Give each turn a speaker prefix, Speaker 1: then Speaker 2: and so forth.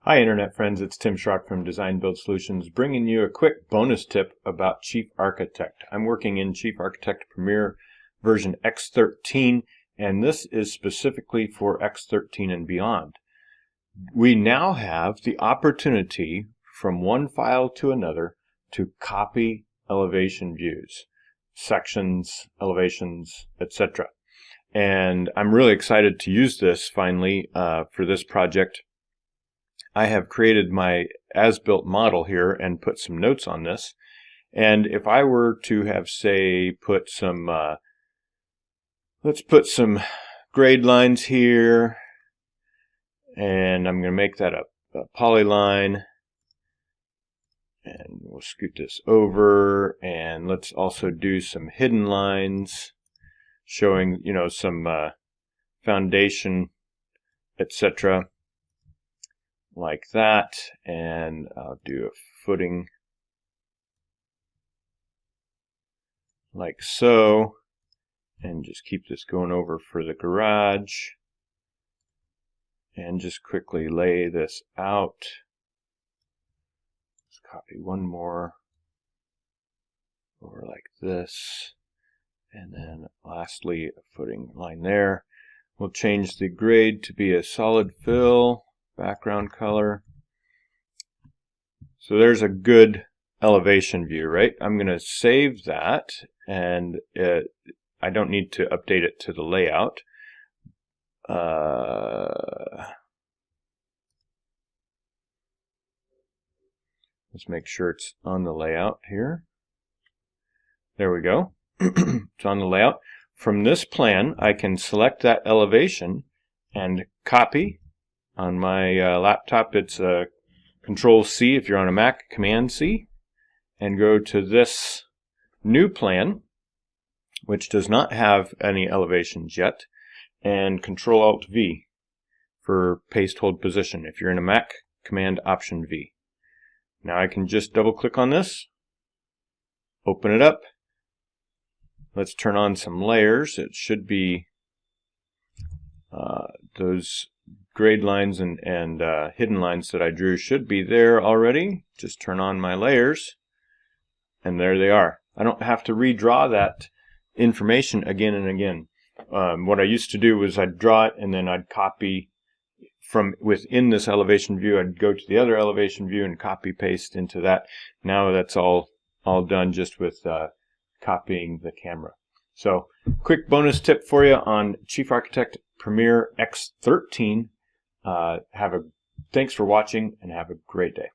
Speaker 1: Hi Internet friends, it's Tim Schrock from Design Build Solutions bringing you a quick bonus tip about Chief Architect. I'm working in Chief Architect Premier version X13, and this is specifically for X13 and beyond. We now have the opportunity from one file to another to copy elevation views, sections, elevations, etc. And I'm really excited to use this finally for this project. I have created my as-built model here and put some notes on this. And if I were to have, say, put some, let's put some grade lines here, and I'm going to make that a polyline, and we'll scoot this over, and let's also do some hidden lines showing, some foundation, etc. like that, and I'll do a footing like so, and just keep this going over for the garage, and just quickly lay this out. Let's copy one more over like this, and then lastly a footing line there. We'll change the grade to be a solid fill background color. So there's a good elevation view, right? I'm going to save that, and I don't need to update it to the layout. Let's make sure it's on the layout here. There we go. It's on the layout. From this plan, I can select that elevation and copy. On my laptop, it's Control-C. If you're on a Mac, Command-C. And go to this new plan, which does not have any elevations yet. And Control-Alt-V for paste hold position. If you're in a Mac, Command-Option-V. Now I can just double-click on this. Open it up. Let's turn on some layers. It should be those grade lines and hidden lines that I drew should be there already. Just turn on my layers, and there they are. I don't have to redraw that information again and again. What I used to do was I'd draw it, and then I'd copy from within this elevation view. I'd go to the other elevation view and copy paste into that. Now that's all done just with copying the camera. So quick bonus tip for you on Chief Architect Premier X13. Thanks for watching, and have a great day.